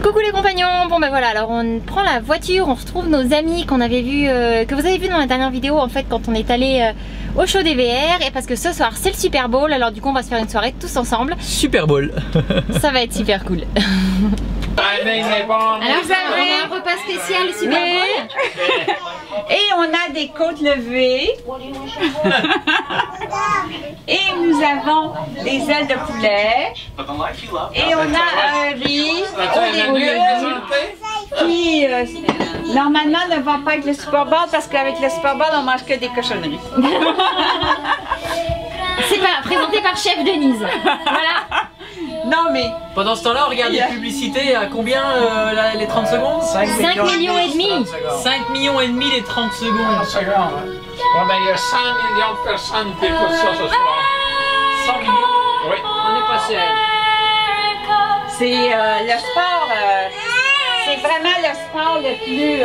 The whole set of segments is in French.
Coucou les compagnons, bon ben voilà, alors on prend la voiture, on retrouve nos amis qu'on avait vu, que vous avez vu dans la dernière vidéo en fait quand on est allé au show des VR, et parce que ce soir c'est le Super Bowl, alors du coup on va se faire une soirée tous ensemble. Super Bowl. Ça va être super cool. Alors vous avez un repas spécial Super Bowl. Et on a des côtes levées. Et nous avons des ailes de poulet. Et on a un riz au légumes qui normalement ne va pas avec le Super Bowl parce qu'avec le Super Bowl on mange que des cochonneries. C'est pas présenté par Chef Denise. Voilà. Non mais... Pendant ce temps-là, on regarde les publicités à combien les 30 secondes? 5 millions et demi. 5 millions et demi les 30 secondes. Bon ben il y a 100 millions de personnes qui écoutent ça ce soir. 100 millions? Oui. On est passé à... C'est le sport, c'est vraiment le sport le plus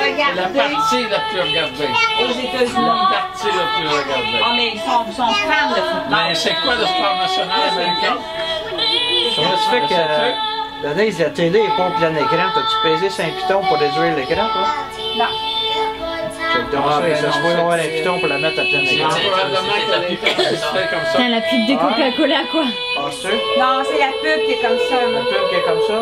regardé. La partie la plus regardée. Aux États-Unis. La partie la plus regardée. Oh mais ils sont fans de football. Mais c'est quoi le sport national américain? Comment ça fait que Denise, la télé n'est pas en plein écran? T'as-tu pesé sur un piton pour réduire l'écran, toi? Non. Ça se peut avoir un piton pour la mettre à plein écran. Putain, la pub de Coca-Cola quoi. Penses-tu? Non, c'est la pub qui est comme ça. La pub qui est comme ça?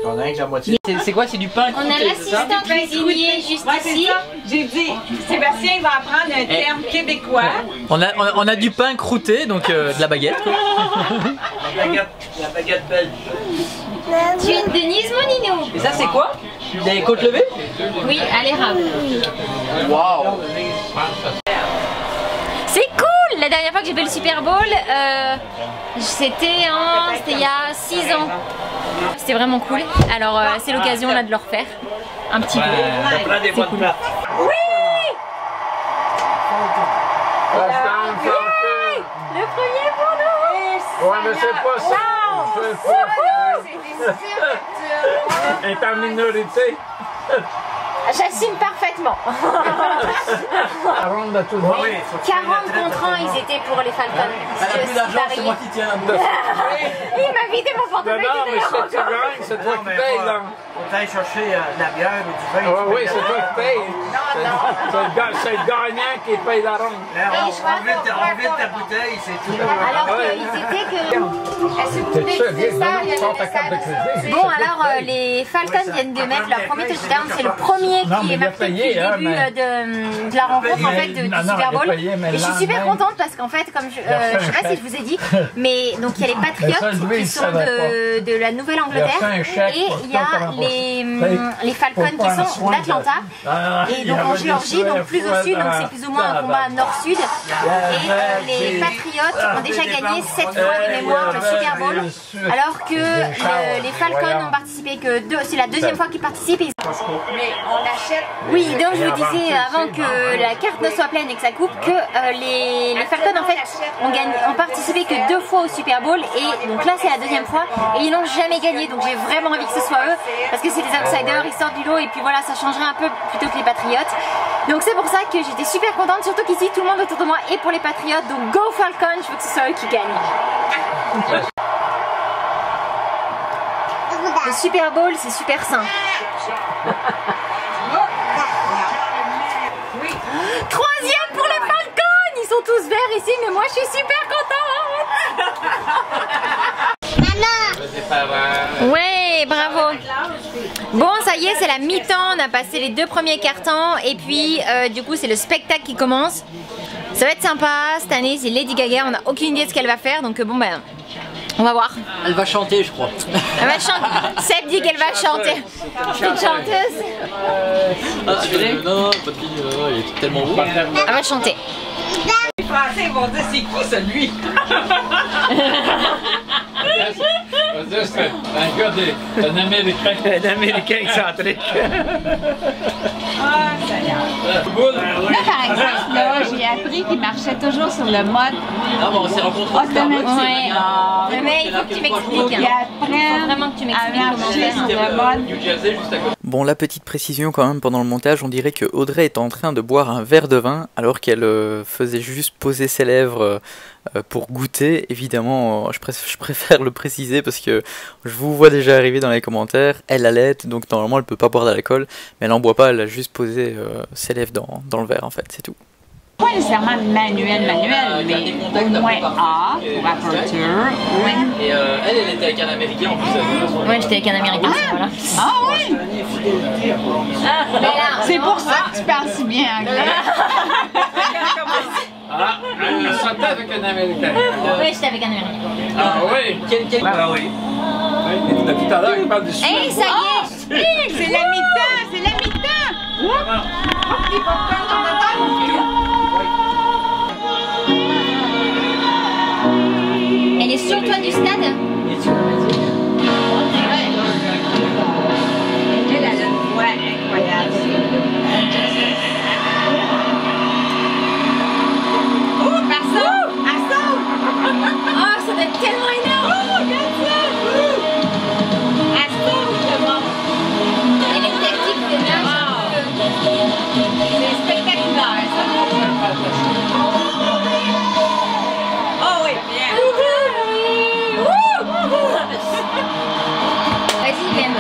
On a rien que la moitié. C'est quoi? C'est du pain On a l'assistant cuisinier juste ici. J'ai dit, Sébastien va apprendre un terme québécois. On a du pain croûté, donc de la baguette quoi. La baguette belge. Tu es une Denise mon Nino. Et ça c'est quoi? Des côtes levées? Oui, à l'érable. Waouh! C'est cool! La dernière fois que j'ai fait le Super Bowl, c'était il y a 6 ans. C'était vraiment cool. Alors c'est l'occasion là de le refaire. Un petit peu. C'est cool. Oui! Le premier pour nous! Ouais, mais c'est pas ça. Elle est en minorité. J'assume parfaitement. 40 de tout le monde. 40 contre 1, ils étaient pour les Falcons. Elle a plus d'argent, c'est moi qui tiens la bouffe. Il m'a vidé mon portefeuille. Non, mais c'est tu gagnes, c'est toi qui payes là. Faut aller chercher de la bière ou du vin. Oui, c'est toi qui payes. C'est le gagnant qui paye la ronde. On vide ta bouteille, c'est tout. Alors qu'ils étaient que... Bon, alors les Falcons viennent de mettre leur premier touchdown. C'est le premier qui est marqué depuis le début de la rencontre en fait du Super Bowl. Et je suis super contente parce qu'en fait, comme je sais pas si je vous ai dit, mais donc il y a les Patriots qui sont de la Nouvelle-Angleterre et il y a les Falcons qui sont d'Atlanta. Et donc en Géorgie, donc plus au sud, donc c'est plus ou moins un combat nord-sud. Et les Patriots ont déjà gagné 7 fois de mémoire le Super Bowl, alors que les Falcons ont participé que c'est la deuxième fois qu'ils participent. Mais on achète. Oui, donc je vous disais avant que la carte ne soit pleine et que ça coupe que les Falcons en fait ont participé que 2 fois au Super Bowl, et donc là c'est la deuxième fois et ils n'ont jamais gagné, donc j'ai vraiment envie que ce soit eux parce que c'est des outsiders, ils sortent du lot et puis voilà, ça changerait un peu plutôt que les Patriots. Donc c'est pour ça que j'étais super contente, surtout qu'ici tout le monde autour de moi est pour les Patriots, donc go Falcons, je veux que ce soit eux qui gagnent. Le Super Bowl c'est super sain. Oui. Troisième pour les Falcons, ils sont tous verts ici, mais moi je suis super contente. Maman. Ouais, bravo. Bon, ça y est, c'est la mi-temps, on a passé les 2 premiers quarts-temps et puis du coup c'est le spectacle qui commence. Ça va être sympa, cette année c'est Lady Gaga, on n'a aucune idée de ce qu'elle va faire, donc bon ben on va voir. Elle va chanter, je crois. Elle va chanter. Seb dit qu'elle va chanter. C'est une chanteuse. Non, pas de fille, il est tellement beau. Elle va chanter. Les Français vont dire c'est qui celui? C'est un gars d'un Américain. Un Américain excentrique. Ah, ça y est. Là, par exemple, là, j'ai appris qu'il marchait toujours sur le mode Ah bon, on s'est rencontrés. automatique. Mais il faut que tu m'expliques. Ils apprennent Vraiment que tu m'expliques à comment marcher faire. sur le mode. New Jersey, juste à côté. Bon, la petite précision quand même pendant le montage, on dirait que Audrey est en train de boire un verre de vin alors qu'elle faisait juste poser ses lèvres pour goûter. Évidemment, je préfère le préciser parce que je vous vois déjà arriver dans les commentaires. Elle allait, donc normalement elle peut pas boire d'alcool, mais elle en boit pas, elle a juste posé ses lèvres dans le verre en fait, c'est tout. Pas nécessairement manuel, mais au moins A pour apporteur. Oui. Et elle était avec un Américain en plus. Ouais, j'étais avec un Américain. Voilà. Ah oui! C'est pour ça que tu parles si bien anglais. Ah, elle sortait avec un Américain. Oui, j'étais avec un Américain. Ah oui? Ah oui. Depuis tout à l'heure, il parle du sujet. Hey, ça y est! C'est la mi-temps, c'est la mi-temps! Petit popcorn dans la table. Elle est sur le toit du stade? Elle a une voix incroyable. Oh, elle saute! Elle saute! Oh, ça doit être tellement énorme! Oh, regarde ça! Elle saute, le monde! Et les techniques de nage, C'est spectaculaire, ça! Oh oui, bien! vas-y, Ben.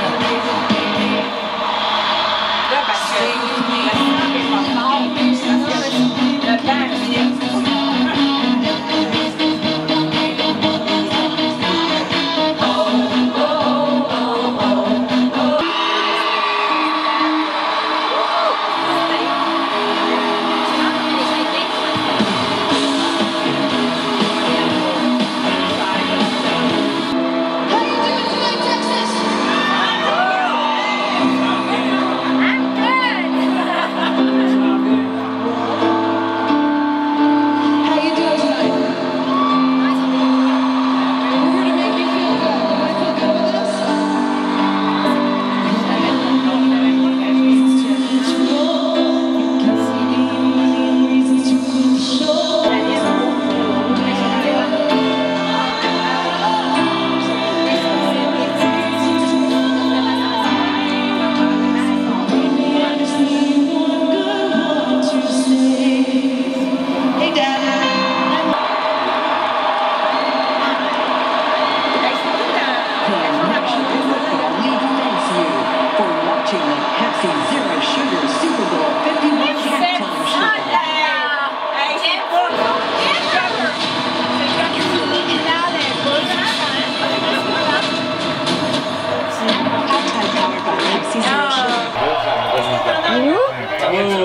Là, parce que le sang est pas fort. Le bain,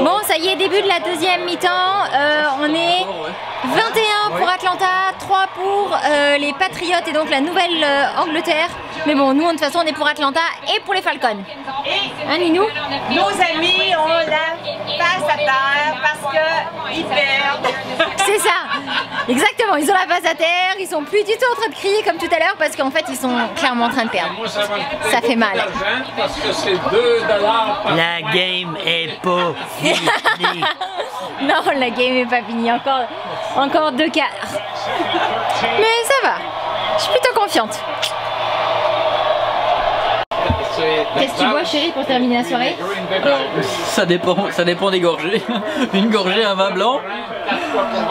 Bon, ça y est, début de la deuxième mi-temps. On est 21 pour Atlanta, 3 pour les Patriots et donc la Nouvelle-Angleterre. Mais bon, nous, de toute façon, on est pour Atlanta et pour les Falcons. Hein, Ninou? nos amis ont la face à terre parce qu'ils perdent. C'est ça, exactement. Ils ont la face à terre, ils sont plus du tout en train de crier comme tout à l'heure parce qu'en fait, ils sont clairement en train de perdre. Ça fait mal. Parce que c'est 2 $ par... La game est pas finie. Non, la game est pas finie. Encore 2 quarts. Mais ça va. Je suis plutôt confiante. Qu'est-ce que tu bois, chérie, pour terminer la soirée? Ça dépend des gorgées. Une gorgée, un vin blanc.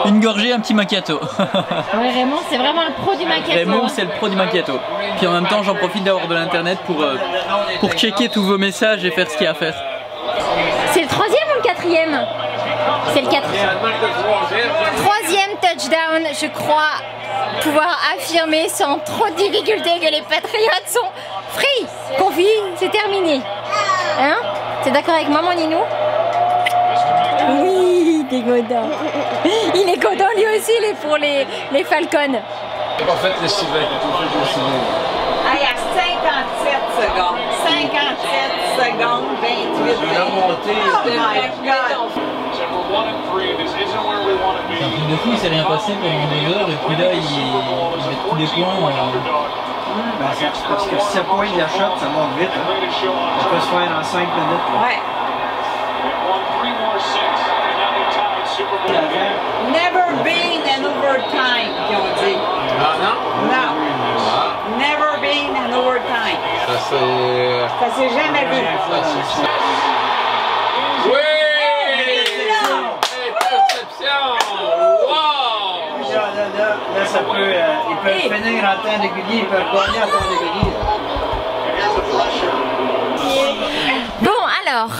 Une gorgée, un petit macchiato. Ouais, Raymond, c'est vraiment le pro du macchiato. Raymond, c'est le pro du macchiato. Puis en même temps, j'en profite d'avoir de l'internet pour checker tous vos messages et faire ce qu'il y a à faire. C'est le 3e ou le 4e? C'est le 4e. 3e touchdown, je crois pouvoir affirmer sans trop de difficulté que les Patriots sont free. Confi, c'est terminé. Hein? T'es d'accord avec maman, Ninou? Oui, t'es content. Il est content lui aussi, il est pour les Falcons. J'ai pas fait le civet. Ah, il y a 57 secondes. 57 secondes, 28 secondes. Oh my God! De coup, il s'est rien passé pendant 2 heures et puis là, il met tous les points. Ben, c'est parce que 7 points de la shot, ça monte vite. Hein. Ça peut se faire en 5 minutes. Là. Ouais. Never been an overtime, qu'ils ont dit. Ah non? Non. Never been an overtime. Ça s'est jamais vu. Oui! Interception! Wow! Là, ça peut, ils peuvent finir en temps régulier, ils peuvent gagner en temps régulier. Bon alors,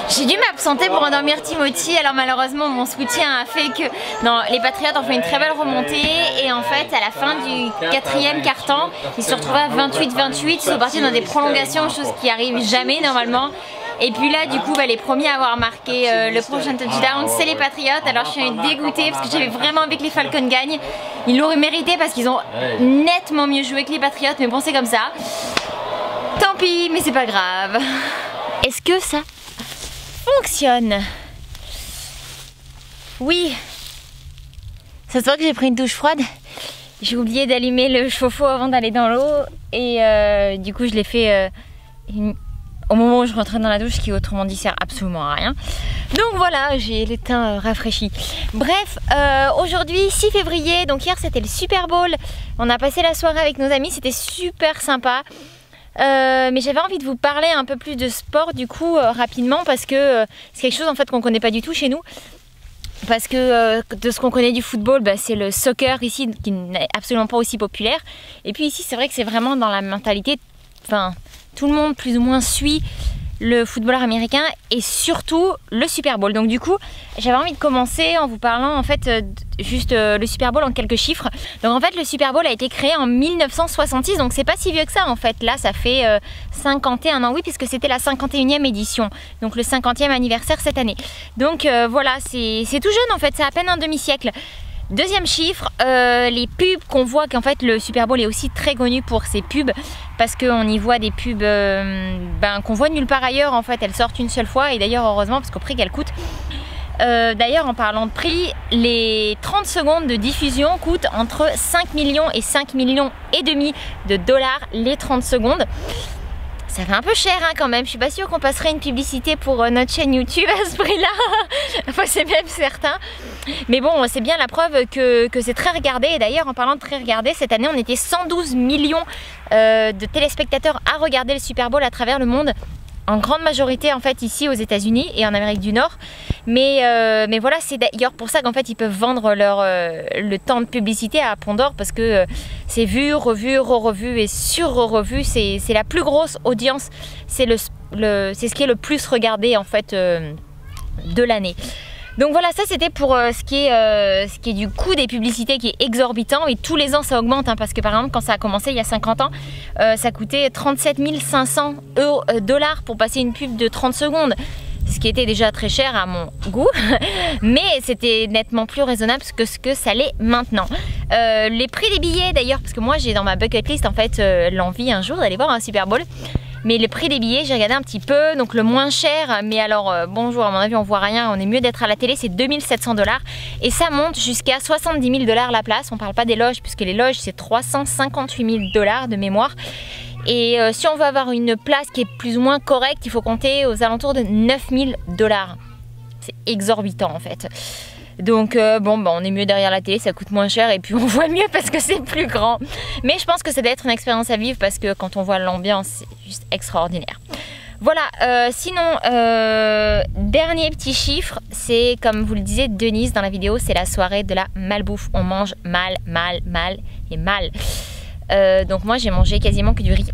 j'ai dû m'absenter pour endormir Timothy, alors malheureusement mon soutien a fait que non, les Patriotes ont fait une très belle remontée et en fait à la fin du 4e quart-temps, ils se retrouvaient à 28-28, ils sont partis dans des prolongations, chose qui arrive jamais normalement. Et puis là du coup les premiers à avoir marqué le prochain touchdown c'est les Patriotes, alors je suis dégoûtée parce que j'avais vraiment envie que les Falcons gagnent. Ils l'auraient mérité parce qu'ils ont nettement mieux joué que les Patriotes, mais bon c'est comme ça. Tant pis, mais c'est pas grave. Est-ce que ça fonctionne? Oui. Ça se voit que j'ai pris une douche froide. J'ai oublié d'allumer le chauffe-eau avant d'aller dans l'eau. Et du coup, je l'ai fait au moment où je rentrais dans la douche, qui autrement dit sert absolument à rien. Donc voilà, j'ai les teints rafraîchis. Bref, aujourd'hui 6 février, donc hier c'était le Super Bowl. On a passé la soirée avec nos amis, c'était super sympa. Mais j'avais envie de vous parler un peu plus de sport du coup rapidement parce que c'est quelque chose en fait qu'on connaît pas du tout chez nous. Parce que de ce qu'on connaît du football, c'est le soccer ici qui n'est absolument pas aussi populaire. Et puis ici c'est vrai que c'est vraiment dans la mentalité, enfin tout le monde plus ou moins suit le footballeur américain et surtout le Super Bowl. Donc du coup j'avais envie de commencer en vous parlant en fait juste le Super Bowl en quelques chiffres. Donc en fait le Super Bowl a été créé en 1966, donc c'est pas si vieux que ça en fait. Là ça fait 51 ans, oui, puisque c'était la 51e édition, donc le 50e anniversaire cette année. Donc voilà, c'est tout jeune en fait, c'est à peine un demi-siècle. Deuxième chiffre, les pubs qu'on voit, qu'en fait le Super Bowl est aussi très connu pour ses pubs parce qu'on y voit des pubs qu'on voit nulle part ailleurs en fait, elles sortent une seule fois et d'ailleurs heureusement parce qu'au prix qu'elles coûtent. D'ailleurs en parlant de prix, les 30 secondes de diffusion coûtent entre 5 millions et 5 millions et demi de dollars les 30 secondes. Ça fait un peu cher hein, quand même, je suis pas sûre qu'on passerait une publicité pour notre chaîne YouTube à ce prix-là. Enfin, c'est même certain. Mais bon, c'est bien la preuve que c'est très regardé. Et d'ailleurs, en parlant de très regardé, cette année, on était 112 millions de téléspectateurs à regarder le Super Bowl à travers le monde. En grande majorité en fait ici aux États-Unis et en Amérique du Nord. Mais voilà, c'est d'ailleurs pour ça qu'en fait ils peuvent vendre le temps de publicité à Pondor parce que c'est vu, revu, re-revu et sur-revu. C'est la plus grosse audience. C'est ce qui est le plus regardé en fait de l'année. Donc voilà, ça c'était pour ce qui est du coût des publicités qui est exorbitant et tous les ans ça augmente hein, parce que par exemple quand ça a commencé il y a 50 ans ça coûtait 37 500 $ pour passer une pub de 30 secondes. Ce qui était déjà très cher à mon goût, mais c'était nettement plus raisonnable que ce que ça l'est maintenant. Les prix des billets d'ailleurs, parce que moi j'ai dans ma bucket list en fait l'envie un jour d'aller voir un Super Bowl. Mais le prix des billets, j'ai regardé un petit peu, donc le moins cher, mais alors bonjour, à mon avis on voit rien, on est mieux d'être à la télé, c'est 2700 $ et ça monte jusqu'à 70 000 $ la place. On parle pas des loges puisque les loges c'est 358 000 $ de mémoire. Et si on veut avoir une place qui est plus ou moins correcte, il faut compter aux alentours de 9 000 $. C'est exorbitant en fait. Donc on est mieux derrière la télé, ça coûte moins cher et puis on voit mieux parce que c'est plus grand. Mais je pense que ça doit être une expérience à vivre parce que quand on voit l'ambiance, c'est juste extraordinaire. Voilà, sinon, dernier petit chiffre, c'est comme vous le disiez Denise dans la vidéo, c'est la soirée de la malbouffe. On mange mal et mal. Donc moi j'ai mangé quasiment que du riz.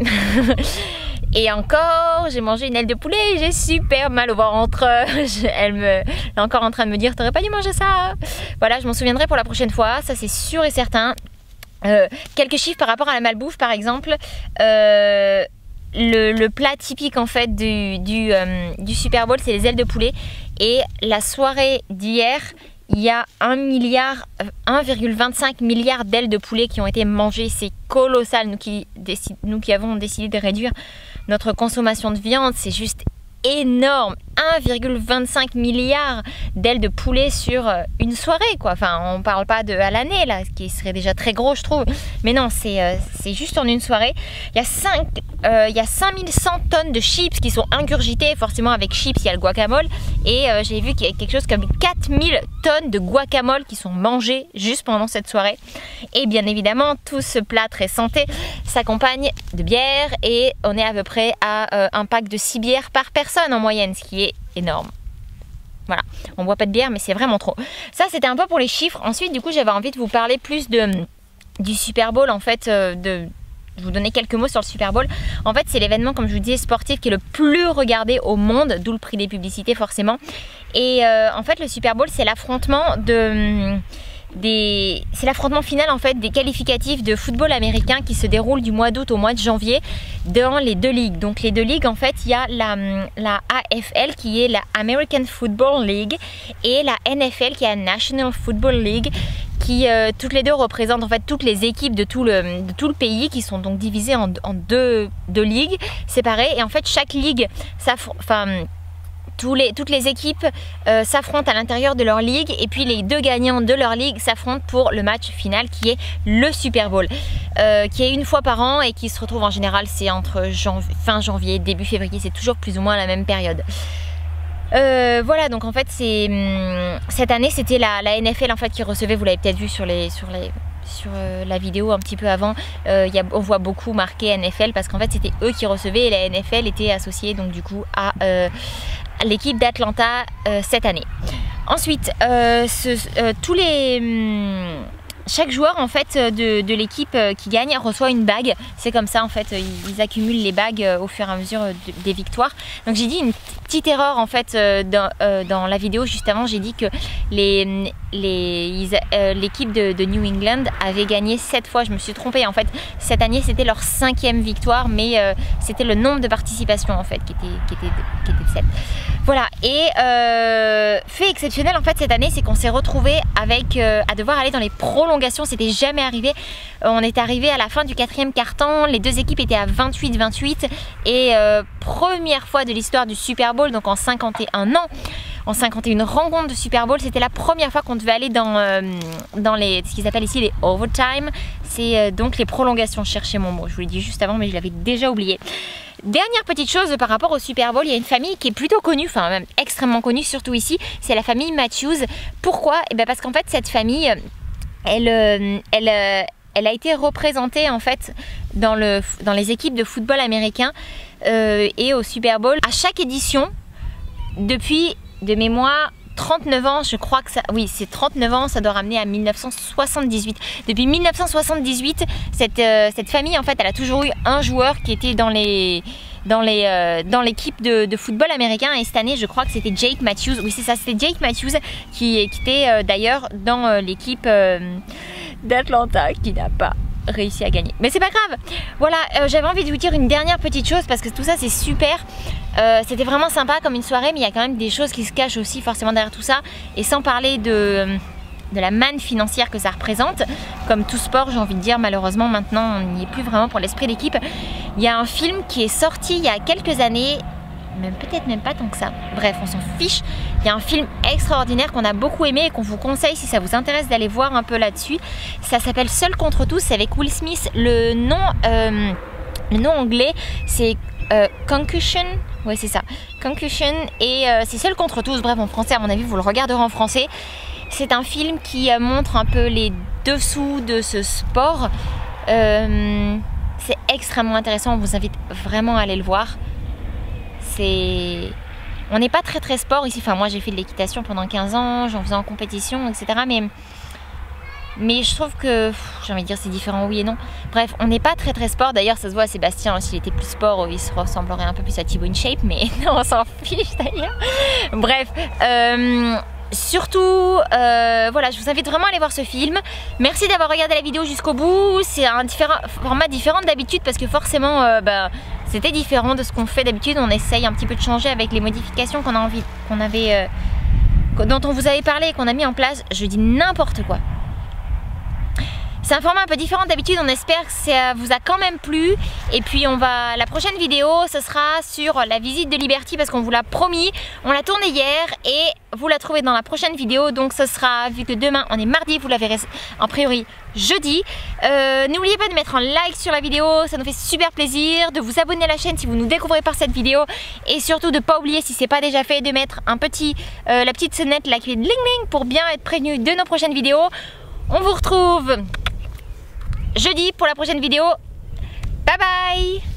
Et encore, j'ai mangé une aile de poulet et j'ai super mal au ventre. Elle est encore en train de me dire, t'aurais pas dû manger ça. Voilà, je m'en souviendrai pour la prochaine fois, ça c'est sûr et certain. Quelques chiffres par rapport à la malbouffe par exemple. Le plat typique en fait du Super Bowl, c'est les ailes de poulet. Et la soirée d'hier, il y a 1,25 milliard d'ailes de poulet qui ont été mangées. C'est colossal. Nous qui avons décidé de réduire notre consommation de viande, c'est juste énorme, 1,25 milliard d'ailes de poulet sur une soirée, quoi. Enfin, on parle pas à l'année, là, ce qui serait déjà très gros, je trouve. Mais non, c'est juste en une soirée. Il y a 5100 tonnes de chips qui sont ingurgitées. Forcément, avec chips, il y a le guacamole. Et j'ai vu qu'il y a quelque chose comme 4000 tonnes de guacamole qui sont mangées juste pendant cette soirée. Et bien évidemment, tout ce plat très santé s'accompagne de bière. Et on est à peu près à un pack de 6 bières par personne en moyenne, ce qui est énorme. Voilà, on boit pas de bière, mais c'est vraiment trop. Ça, c'était un peu pour les chiffres. Ensuite, du coup, j'avais envie de vous parler plus du Super Bowl, en fait, je vous donner quelques mots sur le Super Bowl. En fait, c'est l'événement, comme je vous disais, sportif qui est le plus regardé au monde, d'où le prix des publicités forcément. Et en fait, le Super Bowl, c'est l'affrontement c'est l'affrontement final en fait des qualificatifs de football américain qui se déroule du mois d'août au mois de janvier dans les deux ligues. Donc les deux ligues, en fait, il y a la AFL qui est la American Football League et la NFL qui est la National Football League, qui toutes les deux représentent en fait toutes les équipes de tout le pays, qui sont donc divisées en deux ligues séparées. Et en fait, chaque ligue, toutes les équipes s'affrontent à l'intérieur de leur ligue, et puis les deux gagnants de leur ligue s'affrontent pour le match final qui est le Super Bowl, qui est une fois par an et qui se retrouve en général, c'est entre fin janvier, début février, c'est toujours plus ou moins la même période. Voilà, donc en fait cette année c'était la NFL en fait qui recevait, vous l'avez peut-être vu sur la vidéo un petit peu avant, on voit beaucoup marqué NFL parce qu'en fait c'était eux qui recevaient, et la NFL était associée donc du coup à l'équipe d'Atlanta cette année. Ensuite, chaque joueur en fait de l'équipe qui gagne reçoit une bague. C'est comme ça en fait, ils accumulent les bagues au fur et à mesure des victoires. Donc j'ai dit une petite erreur en fait dans la vidéo juste avant. J'ai dit que l'équipe de New England avait gagné 7 fois. Je me suis trompée en fait. Cette année c'était leur 5e victoire, mais c'était le nombre de participations en fait qui était de 7. Voilà, et fait exceptionnel en fait cette année, c'est qu'on s'est retrouvé avec à devoir aller dans les prolongations. C'était jamais arrivé. On est arrivé à la fin du 4e quart-temps, les deux équipes étaient à 28-28 et première fois de l'histoire du Super Bowl, donc en 51 ans, en 51 rencontres de Super Bowl, c'était la première fois qu'on devait aller dans ce qu'ils appellent ici les overtime. C'est donc les prolongations. Je cherchais mon mot, je vous l'ai dit juste avant, mais je l'avais déjà oublié. Dernière petite chose par rapport au Super Bowl, il y a une famille qui est plutôt connue, enfin même extrêmement connue, surtout ici, c'est la famille Matthews. Pourquoi? Et bien parce qu'en fait cette famille, elle a été représentée en fait dans les équipes de football américain et au Super Bowl à chaque édition depuis, de mémoire, 39 ans, je crois que ça, oui c'est 39 ans, ça doit ramener à 1978. Depuis 1978, cette famille en fait, elle a toujours eu un joueur qui était dans l'équipe de football américain, et cette année je crois que c'était Jake Matthews. Oui c'est ça, c'était Jake Matthews qui était d'ailleurs dans l'équipe d'Atlanta, qui n'a pas réussi à gagner, mais c'est pas grave. Voilà, j'avais envie de vous dire une dernière petite chose parce que tout ça c'est super. C'était vraiment sympa comme une soirée, mais il y a quand même des choses qui se cachent aussi forcément derrière tout ça, et sans parler de la manne financière que ça représente. Comme tout sport, j'ai envie de dire, malheureusement maintenant on n'y est plus vraiment pour l'esprit d'équipe. Il y a un film qui est sorti il y a quelques années, peut-être même pas tant que ça, bref on s'en fiche. Il y a un film extraordinaire qu'on a beaucoup aimé et qu'on vous conseille si ça vous intéresse d'aller voir un peu là-dessus. Ça s'appelle Seul contre tous, c'est avec Will Smith. Le nom anglais c'est Concussion, ouais c'est ça, Concussion, et c'est Seul contre tous. Bref, en français à mon avis vous le regarderez en français. C'est un film qui montre un peu les dessous de ce sport. C'est extrêmement intéressant, on vous invite vraiment à aller le voir. On n'est pas très sport ici, enfin moi j'ai fait de l'équitation pendant 15 ans, j'en faisais en compétition, etc. Mais je trouve que, j'ai envie de dire c'est différent oui et non. Bref, on n'est pas très sport, d'ailleurs ça se voit à Sébastien, s'il était plus sport, il se ressemblerait un peu plus à Thibaut InShape, mais non on s'en fiche d'ailleurs. Bref, surtout, voilà, je vous invite vraiment à aller voir ce film. Merci d'avoir regardé la vidéo jusqu'au bout. C'est un format différent d'habitude parce que forcément, c'était différent de ce qu'on fait d'habitude. On essaye un petit peu de changer avec les modifications dont on vous avait parlé et qu'on a mis en place. Je dis n'importe quoi. C'est un format un peu différent d'habitude, on espère que ça vous a quand même plu. Et puis la prochaine vidéo, ce sera sur la visite de Liberty parce qu'on vous l'a promis. On l'a tournée hier et vous la trouvez dans la prochaine vidéo. Donc ce sera, vu que demain on est mardi, vous la verrez en priori jeudi. N'oubliez pas de mettre un like sur la vidéo, ça nous fait super plaisir. De vous abonner à la chaîne si vous nous découvrez par cette vidéo. Et surtout de ne pas oublier, si ce n'est pas déjà fait, de mettre la petite sonnette là qui fait ding ding pour bien être prévenu de nos prochaines vidéos. On vous retrouve jeudi pour la prochaine vidéo. Bye bye.